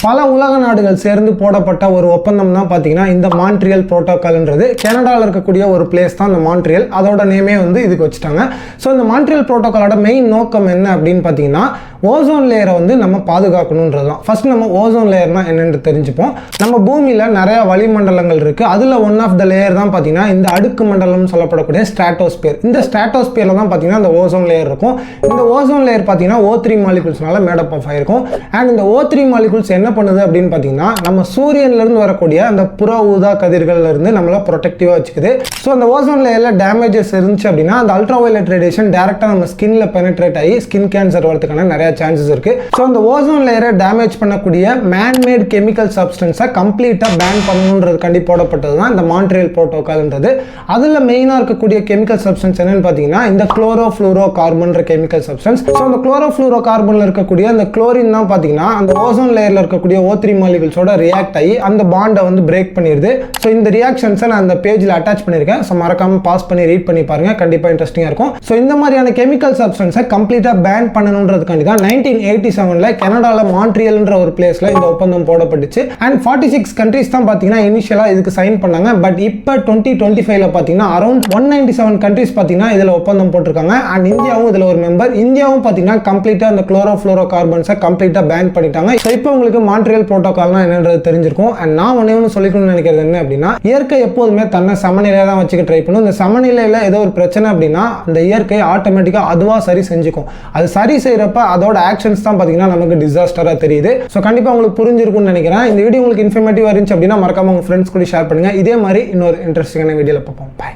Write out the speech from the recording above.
பல உலக நாடுகள் சேர்ந்து போடப்பட்ட ஒரு ஒப்பந்தம் தான் பார்த்தீங்கன்னா இந்த மான்ட்ரியல் புரோட்டோகால்ன்றது. கனடாவில் இருக்கக்கூடிய ஒரு பிளேஸ் தான் இந்த மான்ட்ரியல். அதோட நேமே வந்து இதுக்கு வச்சுட்டாங்க. ஸோ இந்த மான்ட்ரியல் புரோட்டோகாலோட மெயின் நோக்கம் என்ன அப்படின்னு பார்த்தீங்கன்னா ஓசோன் லேயரை வந்து நம்ம பாதுகாக்கணுன்றது தான். ஃபர்ஸ்ட் நம்ம ஓசோன் லேயர்னா என்னென்னு தெரிஞ்சுப்போம். நம்ம பூமியில் நிறைய வளிமண்டலங்கள் இருக்குது. அதில் ஒன் ஆஃப் த லேயர் தான் பார்த்தீங்கன்னா இந்த அடுக்கு மண்டலம் சொல்லப்படக்கூடிய ஸ்ட்ராட்டோஸ்பியர். இந்த ஸ்ட்ராட்டோஸ்பியரில் தான் பார்த்தீங்கன்னா இந்த ஓசோன் லேயர் இருக்கும். இந்த ஓசோன் லேயர் பார்த்தீங்கன்னா O3 மாலிகுல்ஸ்னால மேடப் ஆஃப் ஆயிருக்கும். அண்ட் இந்த O3 மாலிகுல்ஸ் என்ன பண்ணுது அப்படின்னு பார்த்தீங்கன்னா நம்ம சூரியன்லேருந்து வரக்கூடிய அந்த புற ஊதா கதிர்கள்லேருந்து நம்மளை ப்ரொடெக்டிவாக வச்சுக்குது. ஸோ அந்த ஓசோன் லேயரில் டேமேஜஸ் இருந்துச்சு அப்படின்னா அந்த அல்ட்ராவயலட் ரேடியேஷன் டேரெக்டாக நம்ம ஸ்கின்ல பெனட்ரேட் ஆகி ஸ்கின் கேன்சர் வரதுக்கான நிறைய சான்சஸ் இருக்கு. ஸோ அந்த ஓசோன் லேயரை டேமேஜ் பண்ணக்கூடிய மேன்மேட் கெமிக்கல் சப்ஸ்டன்ஸை கம்ப்ளீட்டாக பேன் பண்ணணுன்றதுக்காண்டி போடப்பட்டது தான் இந்த மான்ட்ரியல் புரோட்டோகால்ன்றது. அதில் மெயினாக இருக்கக்கூடிய கெமிக்கல் சப்ஸ்டன்ஸ் என்னன்னு பார்த்தீங்கன்னா இந்த குளோரோஃப்ளூரோ கார்பன்ற கெமிக்கல் சப்ஸ்டன்ஸ். ஸோ அந்த குளோரோஃப்ளூரோ கார்பனில் இருக்கக்கூடிய அந்த குளோரின் தான் பார்த்தீங்கன்னா அந்த ஓசோன் லேயரில் இருக்கக்கூடிய O3 மாலிகுல்ஸோட ரியாக்ட் ஆகி அந்த பாண்டை வந்து பிரேக் பண்ணிடுது. ஸோ இந்த ரியாக்ஷன்ஸை நான் அந்த பேஜில் அட்டாச் பண்ணியிருக்கேன். ஸோ மறக்காம பாஸ் பண்ணி ரீட் பண்ணி பாருங்க, கண்டிப்பாக இன்ட்ரெஸ்டிங்காக இருக்கும். ஸோ இந்த மாதிரியான கெமிக்கல் சப்ஸ்டன்ஸை கம்ப்ளீட்டாக பேன் பண்ணணுன்றதுக்காண்டி தான் 1987 கனடாவில் மான்ட்ரியல்ன்ற ஒரு பிளேஸில் இந்த ஒப்பந்தம் போடப்பட்டுச்சு. அண்ட் 46 கண்ட்ரீஸ் தான் பார்த்தீங்கன்னா இனிஷியலாக இதுக்கு சைன் பண்ணாங்க. பட் இப்போ 2025 பார்த்தீங்கன்னா அரௌண்ட் 197 கண்ட்ரீஸ் பார்த்தீங்கன்னா இதில் ஒப்பந்தம் போட்டிருக்காங்க. அண்ட் இந்தியாவும் இதில் ஒரு மெம்பர். இந்தியாவும் பார்த்தீங்கன்னா கம்ப்ளீட்டாக அந்த குளோரோஃப்ளூரோ கார்பன்ஸை கம்ப்ளீட்டாக பேன் பண்ணிட்டாங்க. ஸோ இப்போ உங்களுக்கு மான்ட்ரியல் புரோட்டோகால்னா என்னன்றது தெரிஞ்சிருக்கும். அண்ட் நான் ஒன்று சொல்லிக்கணும்னு நினைக்கிறது என்ன அப்படின்னா இயற்கை எப்போதுமே தன்னை சமநிலையாக தான் வச்சுக்க ட்ரை பண்ணும். இந்த சமநிலையில் ஏதோ ஒரு பிரச்சனை அப்படின்னா அந்த இயற்கை ஆட்டோமேட்டிக்காக அதுவாக சரி செஞ்சுக்கும். அது சரி செய்கிறப்ப அதோட ஆக்ஷன்ஸ் தான் பார்த்தீங்கன்னா நமக்கு டிசாஸ்டராக தெரியுது. ஸோ கண்டிப்பாக உங்களுக்கு புரிஞ்சிருக்கும்னு நினைக்கிறேன். இந்த வீடியோ உங்களுக்கு இன்ஃபர்மேட்டிவாக இருந்துச்சு அப்படின்னா மறக்காம உங்கள் ஃப்ரெண்ட்ஸ் கூட ஷேர் பண்ணுங்கள். இதே மாதிரி இன்னொரு இன்ட்ரெஸ்டிங்கான வீடியோவில் பார்ப்போம். பை.